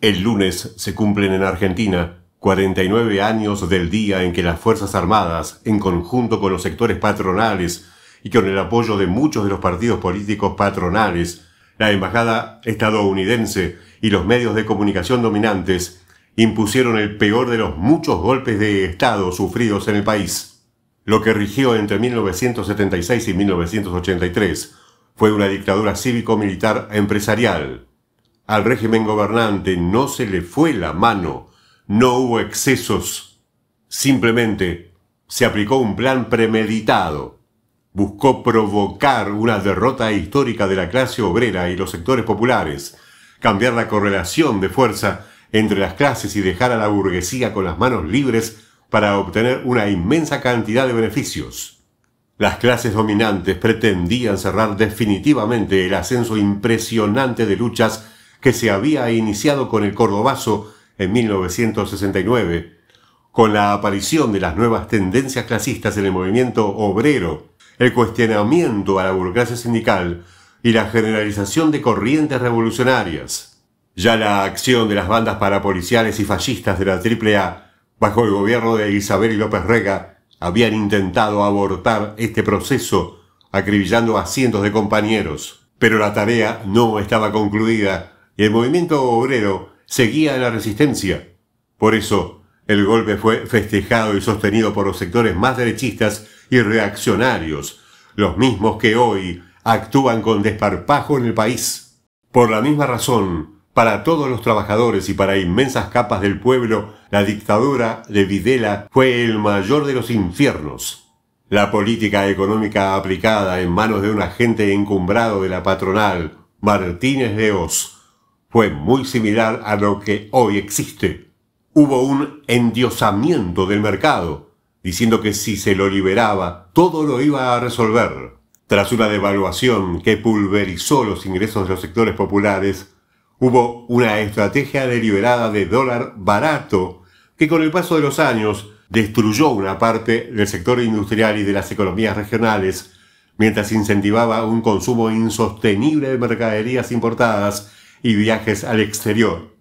El lunes se cumplen en Argentina 49 años del día en que las Fuerzas Armadas, en conjunto con los sectores patronales y con el apoyo de muchos de los partidos políticos patronales, la embajada estadounidense y los medios de comunicación dominantes, impusieron el peor de los muchos golpes de Estado sufridos en el país. Lo que rigió entre 1976 y 1983 fue una dictadura cívico-militar empresarial. Al régimen gobernante no se le fue la mano, no hubo excesos. Simplemente se aplicó un plan premeditado. Buscó provocar una derrota histórica de la clase obrera y los sectores populares, cambiar la correlación de fuerza entre las clases y dejar a la burguesía con las manos libres para obtener una inmensa cantidad de beneficios. Las clases dominantes pretendían cerrar definitivamente el ascenso impresionante de luchas que se había iniciado con el Cordobazo en 1969, con la aparición de las nuevas tendencias clasistas en el movimiento obrero, el cuestionamiento a la burocracia sindical y la generalización de corrientes revolucionarias. Ya la acción de las bandas parapoliciales y fascistas de la AAA, bajo el gobierno de Isabel y López Rega, habían intentado abortar este proceso, acribillando a cientos de compañeros. Pero la tarea no estaba concluida y el movimiento obrero seguía en la resistencia. Por eso, el golpe fue festejado y sostenido por los sectores más derechistas y reaccionarios, los mismos que hoy actúan con desparpajo en el país. Por la misma razón, para todos los trabajadores y para inmensas capas del pueblo, la dictadura de Videla fue el mayor de los infiernos. La política económica aplicada en manos de un agente encumbrado de la patronal, Martínez de Hoz, fue muy similar a lo que hoy existe. Hubo un endiosamiento del mercado, diciendo que si se lo liberaba, todo lo iba a resolver. Tras una devaluación que pulverizó los ingresos de los sectores populares, hubo una estrategia deliberada de dólar barato que con el paso de los años destruyó una parte del sector industrial y de las economías regionales, mientras incentivaba un consumo insostenible de mercaderías importadas y viajes al exterior.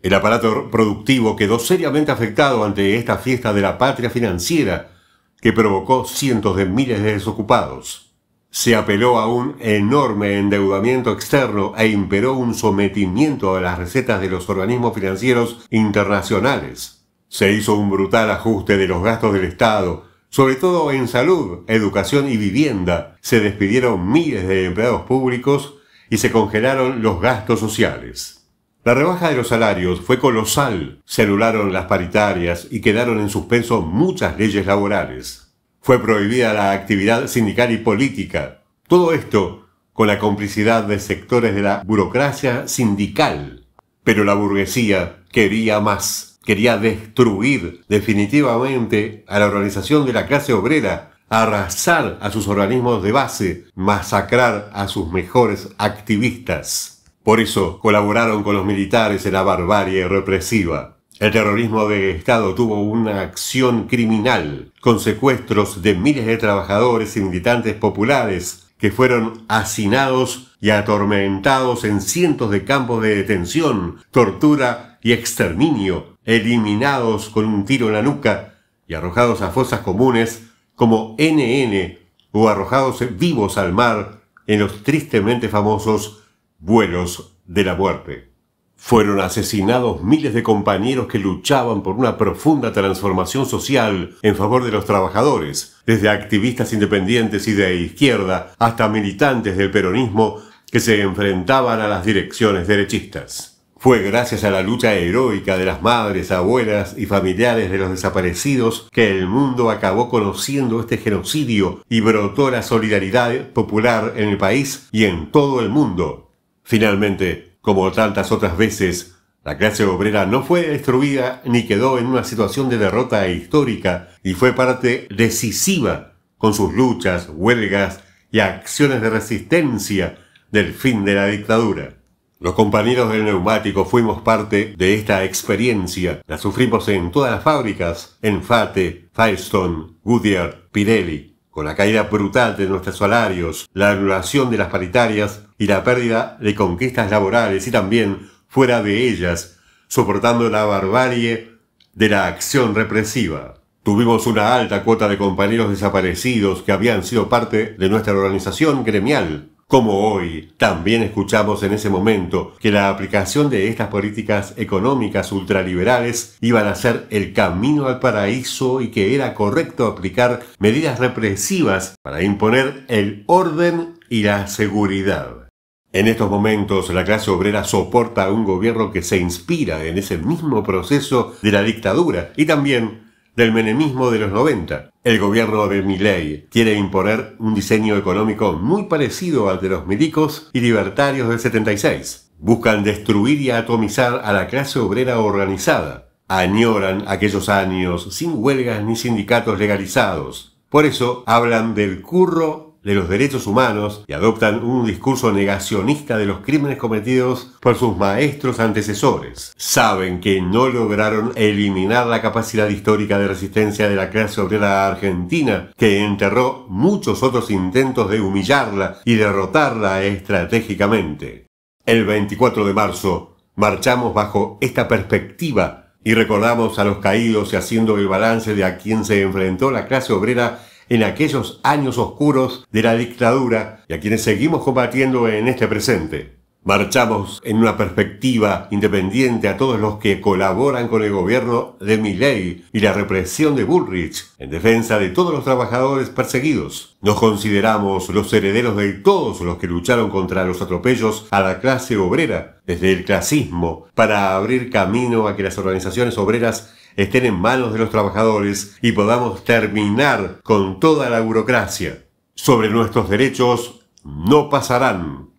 El aparato productivo quedó seriamente afectado ante esta fiesta de la patria financiera que provocó cientos de miles de desocupados. Se apeló a un enorme endeudamiento externo e imperó un sometimiento a las recetas de los organismos financieros internacionales. Se hizo un brutal ajuste de los gastos del Estado, sobre todo en salud, educación y vivienda. Se despidieron miles de empleados públicos y se congelaron los gastos sociales. La rebaja de los salarios fue colosal, se anularon las paritarias y quedaron en suspenso muchas leyes laborales. Fue prohibida la actividad sindical y política. Todo esto con la complicidad de sectores de la burocracia sindical. Pero la burguesía quería más, quería destruir definitivamente a la organización de la clase obrera, arrasar a sus organismos de base, masacrar a sus mejores activistas. Por eso colaboraron con los militares en la barbarie represiva. El terrorismo de Estado tuvo una acción criminal, con secuestros de miles de trabajadores y militantes populares que fueron hacinados y atormentados en cientos de campos de detención, tortura y exterminio, eliminados con un tiro en la nuca y arrojados a fosas comunes como NN o arrojados vivos al mar en los tristemente famosos vuelos de la muerte. Fueron asesinados miles de compañeros que luchaban por una profunda transformación social en favor de los trabajadores, desde activistas independientes y de izquierda hasta militantes del peronismo que se enfrentaban a las direcciones derechistas. Fue gracias a la lucha heroica de las madres, abuelas y familiares de los desaparecidos que el mundo acabó conociendo este genocidio y brotó la solidaridad popular en el país y en todo el mundo. Finalmente, como tantas otras veces, la clase obrera no fue destruida ni quedó en una situación de derrota histórica y fue parte decisiva con sus luchas, huelgas y acciones de resistencia del fin de la dictadura. Los compañeros del neumático fuimos parte de esta experiencia. La sufrimos en todas las fábricas, en Fate, Firestone, Goodyear, Pirelli, con la caída brutal de nuestros salarios, la anulación de las paritarias y la pérdida de conquistas laborales y también, fuera de ellas, soportando la barbarie de la acción represiva. Tuvimos una alta cuota de compañeros desaparecidos que habían sido parte de nuestra organización gremial. Como hoy, también escuchamos en ese momento que la aplicación de estas políticas económicas ultraliberales iban a ser el camino al paraíso y que era correcto aplicar medidas represivas para imponer el orden y la seguridad. En estos momentos, la clase obrera soporta a un gobierno que se inspira en ese mismo proceso de la dictadura y también del menemismo de los 90. El gobierno de Milei quiere imponer un diseño económico muy parecido al de los milicos y libertarios del 76. Buscan destruir y atomizar a la clase obrera organizada. Añoran aquellos años sin huelgas ni sindicatos legalizados. Por eso hablan del curro de los derechos humanos y adoptan un discurso negacionista de los crímenes cometidos por sus maestros antecesores. Saben que no lograron eliminar la capacidad histórica de resistencia de la clase obrera argentina, que enterró muchos otros intentos de humillarla y derrotarla estratégicamente. El 24 de marzo marchamos bajo esta perspectiva y recordamos a los caídos y haciendo el balance de a quien se enfrentó la clase obrera en aquellos años oscuros de la dictadura y a quienes seguimos combatiendo en este presente. Marchamos en una perspectiva independiente a todos los que colaboran con el gobierno de Milei y la represión de Bullrich en defensa de todos los trabajadores perseguidos. Nos consideramos los herederos de todos los que lucharon contra los atropellos a la clase obrera desde el clasismo para abrir camino a que las organizaciones obreras estén en manos de los trabajadores y podamos terminar con toda la burocracia. Sobre nuestros derechos no pasarán.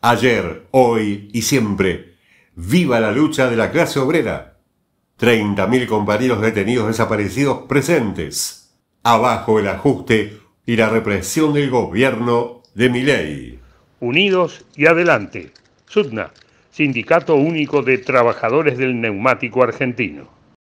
Ayer, hoy y siempre. ¡Viva la lucha de la clase obrera! 30.000 compañeros detenidos desaparecidos presentes. Abajo el ajuste y la represión del gobierno de Milei. Unidos y adelante. SUTNA, Sindicato Único de Trabajadores del Neumático Argentino.